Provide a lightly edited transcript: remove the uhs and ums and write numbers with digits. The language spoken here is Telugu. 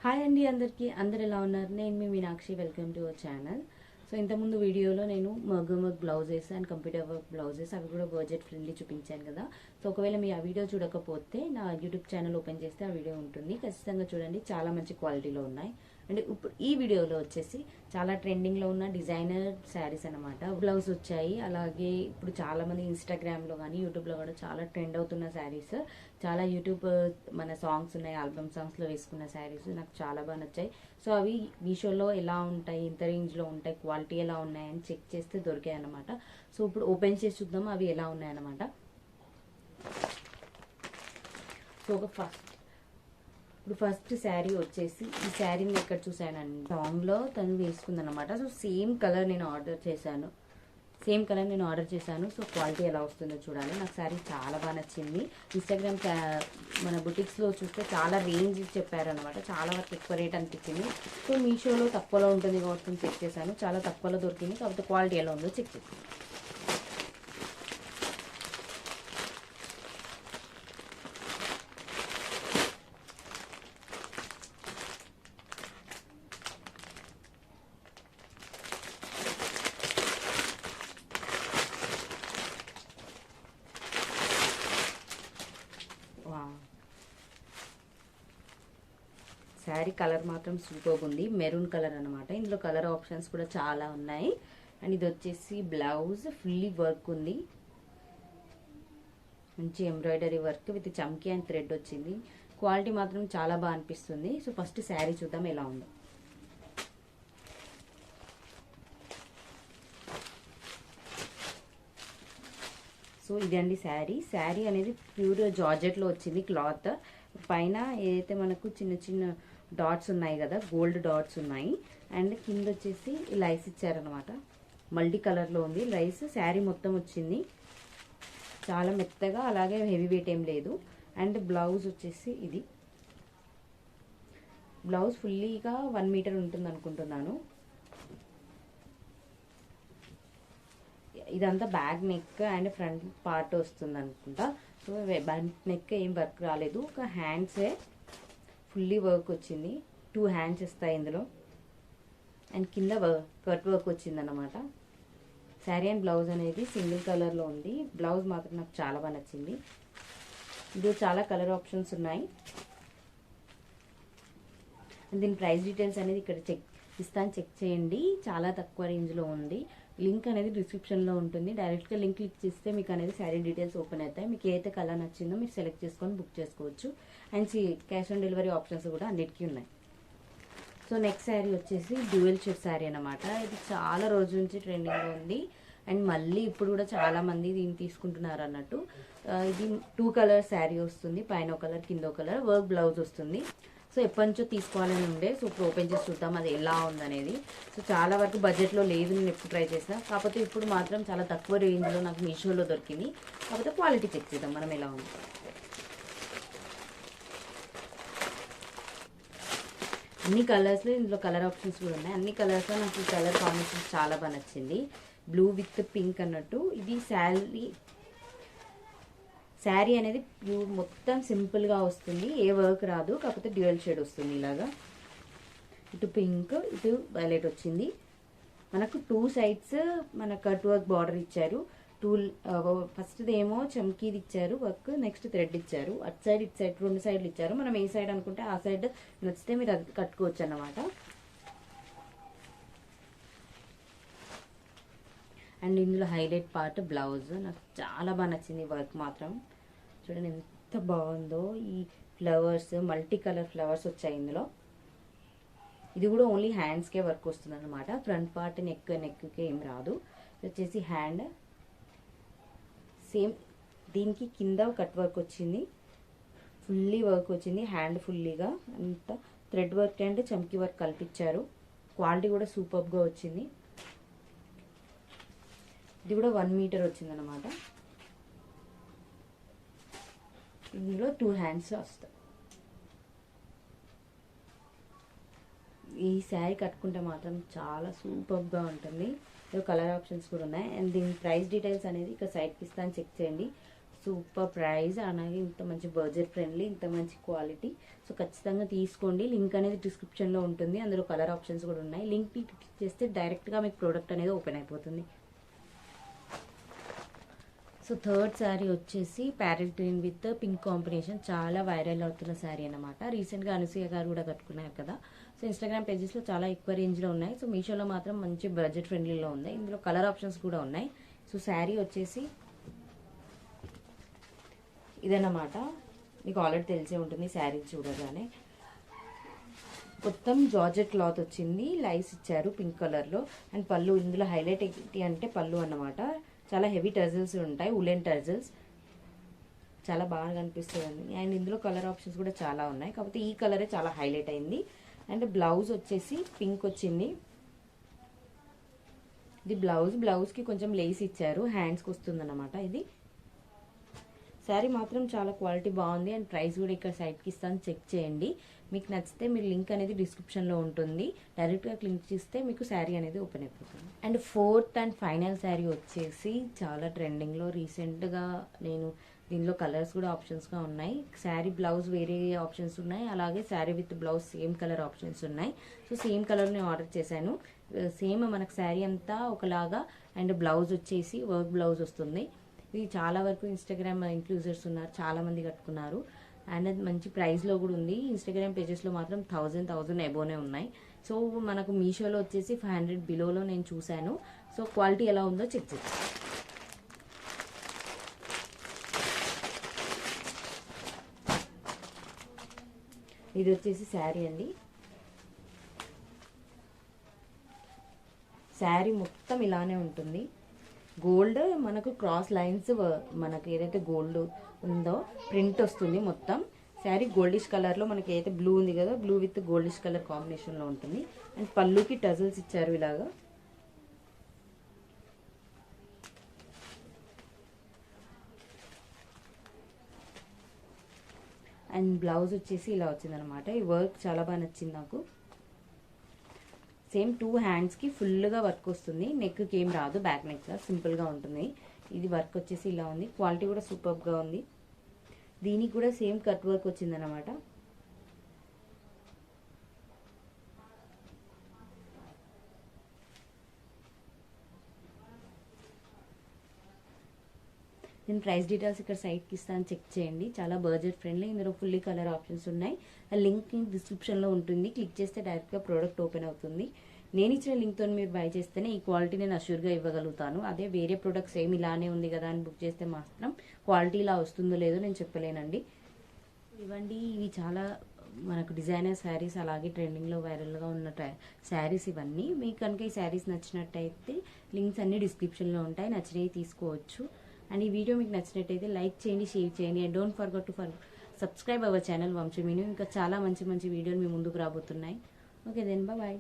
హాయ్ అండి అందరికీ అందరు ఎలా ఉన్నారు? నేను మీ Meenakshi. Welcome to our channel. So ఇంతకుముందు వీడియోలో నేను maggam work blouses and computer work blouses అవి కూడా బడ్జెట్ ఫ్రెండ్లీ చూపించాను కదా. సో ఒకవేళ మీ ఆ వీడియో చూడకపోతే నా యూట్యూబ్ ఛానల్ ఓపెన్ చేస్తే ఆ వీడియో ఉంటుంది, ఖచ్చితంగా చూడండి. చాలా మంచి క్వాలిటీలో ఉన్నాయి. అండ్ ఇప్పుడు ఈ వీడియోలో వచ్చేసి చాలా ట్రెండింగ్లో ఉన్న డిజైనర్ శారీస్ అనమాట. బ్లౌజ్ వచ్చాయి. అలాగే ఇప్పుడు చాలా మంది ఇన్స్టాగ్రామ్లో కానీ యూట్యూబ్లో కూడా చాలా ట్రెండ్ అవుతున్న శారీస్. చాలా యూట్యూబ్ మన సాంగ్స్ ఉన్నాయి, ఆల్బమ్ సాంగ్స్లో వేసుకున్న శారీస్ నాకు చాలా బాగా నచ్చాయి. సో అవి మీషోలో ఎలా ఉంటాయి, ఎంత రేంజ్లో ఉంటాయి, క్వాలిటీ ఎలా ఉన్నాయని చెక్ చేస్తే దొరికాయి అనమాట. సో ఇప్పుడు ఓపెన్ చేసి చూద్దాం అవి ఎలా ఉన్నాయన్నమాట. సో ఇప్పుడు ఫస్ట్ శారీ వచ్చేసి ఈ శారీని ఎక్కడ చూసానండి, సాంగ్లో తను వేసుకుందనమాట. సో సేమ్ కలర్ నేను ఆర్డర్ చేశాను. సో క్వాలిటీ ఎలా వస్తుందో చూడాలి. నాకు శారీ చాలా బాగా నచ్చింది. ఇన్స్టాగ్రామ్ మన బుటిక్స్లో చూస్తే చాలా రేంజ్ చెప్పారనమాట, చాలా వరకు ఎక్కువ రేట్ అనిపించింది. సో మీషోలో తక్కువలో ఉంటుంది కాబట్టి చెక్ చేశాను, చాలా తక్కువలో దొరికింది. కాకపోతే క్వాలిటీ ఎలా ఉందో చెక్ చేశాను. శారీ కలర్ మాత్రం సూపర్ ఉంది, మెరూన్ కలర్ అనమాట. ఇందులో కలర్ ఆప్షన్స్ కూడా చాలా ఉన్నాయి. అండ్ ఇది వచ్చేసి బ్లౌజ్ ఫుల్లీ వర్క్ ఉంది, మంచి embroidery work with chamki and thread వచ్చింది. క్వాలిటీ మాత్రం చాలా బాగా అనిపిస్తుంది. సో ఫస్ట్ శారీ చూద్దాం ఎలా ఉందో. సో ఇదండి శారీ అనేది ప్యూర్ జార్జెట్లో వచ్చింది క్లాత్. పైన ఏదైతే మనకు చిన్న చిన్న డాట్స్ ఉన్నాయి కదా, గోల్డ్ డాట్స్ ఉన్నాయి. అండ్ కింద వచ్చేసి లైస్ ఇచ్చారనమాట, మల్టీ కలర్లో ఉంది లైస్. శారీ మొత్తం వచ్చింది చాలా మెత్తగా, అలాగే హెవీ వెయిట్ ఏం లేదు. అండ్ బ్లౌజ్ వచ్చేసి ఇది బ్లౌజ్ ఫుల్లీగా 1 మీటర్ ఉంటుంది అనుకుంటున్నాను. ఇదంతా back neck and front part వస్తుంది అనుకుంటా. సో బ్యాక్ నెక్ ఏం వర్క్ రాలేదు, ఒక హ్యాండ్సే ఫుల్లీ వర్క్ వచ్చింది. 2 హ్యాండ్స్ వస్తాయి ఇందులో. అండ్ కింద కట్ వర్క్ వచ్చింది అన్నమాట. శారీ అండ్ బ్లౌజ్ అనేది సింగిల్ కలర్లో ఉంది. బ్లౌజ్ మాత్రం నాకు చాలా బాగా నచ్చింది. ఇందులో చాలా కలర్ ఆప్షన్స్ ఉన్నాయి. దీని ప్రైస్ డీటెయిల్స్ అనేది ఇక్కడ చెక్ చేయండి. చాలా తక్కువ రేంజ్లో ఉంది. లింక్ అనేది డిస్క్రిప్షన్లో ఉంటుంది. డైరెక్ట్గా లింక్ క్లిక్ చేస్తే మీకు అనేది శారీ డీటెయిల్స్ ఓపెన్ అవుతాయి. మీకు ఏదైతే కలర్ నచ్చిందో మీరు సెలెక్ట్ చేసుకొని బుక్ చేసుకోవచ్చు. And cash on delivery options కూడా అన్నిటికీ ఉన్నాయి. సో నెక్స్ట్ శారీ వచ్చేసి డ్యూయల్ షేడ్ శారీ అనమాట. ఇది చాలా రోజుల నుంచి ట్రెండింగ్లో ఉంది. అండ్ మళ్ళీ ఇప్పుడు కూడా చాలా మంది దీన్ని తీసుకుంటున్నారు అన్నట్టు. ఇది 2 కలర్ శారీ వస్తుంది, పైన ఒక కలర్ కింద ఒక కలర్, వర్క్ బ్లౌజ్ వస్తుంది. సో ఎప్పటి నుంచో తీసుకోవాలని ఉండే. సో ఇప్పుడు ఓపెన్ చేసి చూద్దాం అది ఎలా ఉందనేది. సో చాలా వరకు బడ్జెట్లో లేదు, నేను ఎప్పుడు ట్రై చేసినా. కాకపోతే ఇప్పుడు మాత్రం చాలా తక్కువ రేంజ్లో నాకు మీషోలో దొరికింది. కాకపోతే క్వాలిటీ చెక్ చేద్దాం మనం ఎలా ఉంది. అన్ని కలర్స్లో ఇందులో కలర్ ఆప్షన్స్ కూడా ఉన్నాయి. అన్ని కలర్స్లో నాకు ఈ కలర్ కాంబినేషన్ చాలా బాగా నచ్చింది, బ్లూ విత్ పింక్ అన్నట్టు. ఇది శారీ అనేది ప్యూర్ మొత్తం సింపుల్గా వస్తుంది, ఏ వర్క్ రాదు. కాకపోతే డ్యూయల్ షేడ్ వస్తుంది ఇలాగా. ఇటు పింక్ ఇటు వైలెట్ వచ్చింది. మనకు 2 సైడ్స్ మన కట్ వర్క్ బార్డర్ ఇచ్చారు. ఫస్ట్ ఏమో చమ్కీది ఇచ్చారు వర్క్, నెక్స్ట్ థ్రెడ్ ఇచ్చారు. అటు సైడ్ ఇటు సైడ్ 2 సైడ్లు ఇచ్చారు. మనం ఏ సైడ్ అనుకుంటే ఆ సైడ్ నచ్చితే మీరు అది కట్టుకోవచ్చు అన్నమాట. అండ్ ఇందులో హైలైట్ పార్ట్ బ్లౌజ్ నాకు చాలా బాగా నచ్చింది. వర్క్ మాత్రం చూడండి ఎంత బాగుందో. ఈ ఫ్లవర్స్ మల్టీ కలర్ ఫ్లవర్స్ వచ్చాయి ఇందులో. ఇది కూడా ఓన్లీ హ్యాండ్స్కే వర్క్ వస్తుంది అనమాట. ఫ్రంట్ పార్ట్ నెక్కి ఏం రాదు. వచ్చేసి హ్యాండ్ సేమ్, దీనికి కింద కట్ వర్క్ వచ్చింది, ఫుల్లీ వర్క్ వచ్చింది. హ్యాండ్ ఫుల్లీగా అంత థ్రెడ్ వర్క్ అండ్ చమ్కీ వర్క్ కల్పించారు. క్వాలిటీ కూడా సూపర్గా వచ్చింది. ఇది కూడా 1 మీటర్ వచ్చింది అనమాట. ఇందులో 2 హ్యాండ్స్ వస్తాయి. ఈ శారీ కట్టుకుంటే మాత్రం చాలా సూపర్గా ఉంటుంది. కలర్ ఆప్షన్స్ కూడా ఉన్నాయి. అండ్ దీని ప్రైస్ డీటెయిల్స్ అనేది ఇక సైడ్కి ఇస్తాను, చెక్ చేయండి. సూపర్ ప్రైస్, అలాగే ఇంత మంచి బడ్జెట్ ఫ్రెండ్లీ, ఇంత మంచి క్వాలిటీ. సో ఖచ్చితంగా తీసుకోండి. లింక్ అనేది డిస్క్రిప్షన్లో ఉంటుంది. అందులో కలర్ ఆప్షన్స్ కూడా ఉన్నాయి. లింక్ క్లిక్ చేస్తే డైరెక్ట్గా మీకు ప్రోడక్ట్ అనేది ఓపెన్ అయిపోతుంది. సో థర్డ్ శారీ వచ్చేసి parrot green with pink combination, చాలా వైరల్ అవుతున్న శారీ అనమాట. రీసెంట్గా అనసూయ గారు కూడా కట్టుకున్నారు కదా. సో ఇన్స్టాగ్రామ్ పేజెస్లో చాలా ఎక్కువ రేంజ్లో ఉన్నాయి. సో మీషోలో మాత్రం మంచి బడ్జెట్ ఫ్రెండ్లీలో ఉంది. ఇందులో కలర్ ఆప్షన్స్ కూడా ఉన్నాయి. సో శారీ వచ్చేసి ఇదన్నమాట. మీకు ఆల్రెడీ తెలిసే ఉంటుంది శారీ చూడగానే. మొత్తం జార్జెట్ క్లాత్ వచ్చింది, లైస్ ఇచ్చారు పింక్ కలర్లో. అండ్ పళ్ళు, ఇందులో హైలైట్ ఏంటి అంటే పళ్ళు అన్నమాట. చాలా హెవీ టర్జల్స్ ఉంటాయి, ఉలెన్ టర్జల్స్, చాలా బాగా కనిపిస్తుంది. అండ్ ఇందులో కలర్ ఆప్షన్స్ కూడా చాలా ఉన్నాయి, కాకపోతే ఈ కలరే చాలా హైలైట్ అయింది. అండ్ బ్లౌజ్ వచ్చేసి పింక్ వచ్చింది. ఇది బ్లౌజ్కి కొంచెం లేస్ ఇచ్చారు, హ్యాండ్స్కి వస్తుంది అన్నమాట. ఇది శారీ మాత్రం చాలా క్వాలిటీ బాగుంది. అండ్ ప్రైస్ కూడా ఇక్కడ సైడ్కి ఇస్తాను, చెక్ చేయండి. మీకు నచ్చితే మీరు లింక్ అనేది డిస్క్రిప్షన్లో ఉంటుంది. డైరెక్ట్గా క్లిక్ చేస్తే మీకు శారీ అనేది ఓపెన్ అయిపోతుంది. And fourth and final sari వచ్చేసి చాలా ట్రెండింగ్లో, రీసెంట్గా నేను దీనిలో కలర్స్ కూడా ఆప్షన్స్గా ఉన్నాయి. శారీ బ్లౌజ్ వేరే ఆప్షన్స్ ఉన్నాయి, అలాగే sari with blouse same colour options ఉన్నాయి. సో సేమ్ కలర్ నేను ఆర్డర్ చేశాను. సేమ్ మనకు శారీ అంతా ఒకలాగా, అండ్ బ్లౌజ్ వచ్చేసి వర్క్ బ్లౌజ్ వస్తుంది. ఇది చాలా వరకు ఇన్స్టాగ్రామ్ ఇన్ఫ్లుయెన్సర్స్ ఉన్నారు, చాలా మంది కట్టుకున్నారు. అండ్ అది మంచి ప్రైస్లో కూడా ఉంది. ఇన్స్టాగ్రామ్ పేజెస్లో మాత్రం 1000 అబోనే ఉన్నాయి. సో మనకు మీషోలో వచ్చేసి 500 బిలోలో నేను చూశాను. సో క్వాలిటీ ఎలా ఉందో చెక్ చేయండి. ఇది వచ్చేసి శారీ అండి. శారీ మొత్తం ఇలానే ఉంటుంది. గోల్డ్ మనకు క్రాస్ లైన్స్, మనకు ఏదైతే గోల్డ్ ఉందో ప్రింట్ వస్తుంది మొత్తం. శారీ గోల్డిష్ కలర్లో, మనకి ఏదైతే బ్లూ ఉంది కదా, బ్లూ విత్ గోల్డిష్ కలర్ కాంబినేషన్లో ఉంటుంది. అండ్ పళ్ళుకి టజల్స్ ఇచ్చారు ఇలాగా. అండ్ బ్లౌజ్ వచ్చేసి ఇలా వచ్చిందనమాట. ఈ వర్క్ చాలా బాగా నచ్చింది నాకు. సేమ్ 2 హ్యాండ్స్కి ఫుల్గా వర్క్ వస్తుంది, నెక్కి ఏం రాదు, బ్యాక్ నెక్లా సింపుల్గా ఉంటుంది. ఇది వర్క్ వచ్చేసి ఇలా ఉంది, క్వాలిటీ కూడా సూపర్గా ఉంది. దీనికి కూడా సేమ్ కట్ వర్క్ వచ్చిందనమాట. నేను ప్రైస్ డీటెయిల్స్ ఇక్కడ సైట్కి ఇస్తాను, చెక్ చేయండి. చాలా బడ్జెట్ ఫ్రెండ్లీ, ఇందులో ఫుల్లీ కలర్ ఆప్షన్స్ ఉన్నాయి. ఆ లింక్ డిస్క్రిప్షన్లో ఉంటుంది, క్లిక్ చేస్తే డైరెక్ట్గా ప్రోడక్ట్ ఓపెన్ అవుతుంది. నేను ఇచ్చిన లింక్తో మీరు బై చేస్తేనే ఈ క్వాలిటీ నేను అష్యూర్గా ఇవ్వగలుగుతాను. అదే వేరే ప్రొడక్ట్స్ ఏమి ఇలానే ఉంది కదా అని బుక్ చేస్తే మాత్రం క్వాలిటీ ఇలా వస్తుందో లేదో నేను చెప్పలేనండి. ఇవ్వండి, ఇవి చాలా మనకు డిజైనర్ శారీస్, అలాగే ట్రెండింగ్లో వైరల్గా ఉన్న శారీస్ ఇవన్నీ. మీకు కనుక ఈ శారీస్ నచ్చినట్టయితే లింక్స్ అన్ని డిస్క్రిప్షన్లో ఉంటాయి, నచ్చినవి తీసుకోవచ్చు. అండ్ ఈ వీడియో మీకు నచ్చినట్టయితే లైక్ చేయండి, షేర్ చేయండి. And don't forget to subscribe our channel Vamshi Meenu. ఇంకా చాలా మంచి మంచి వీడియోలు మీ ముందుకు రాబోతున్నాయి. Okay then bye.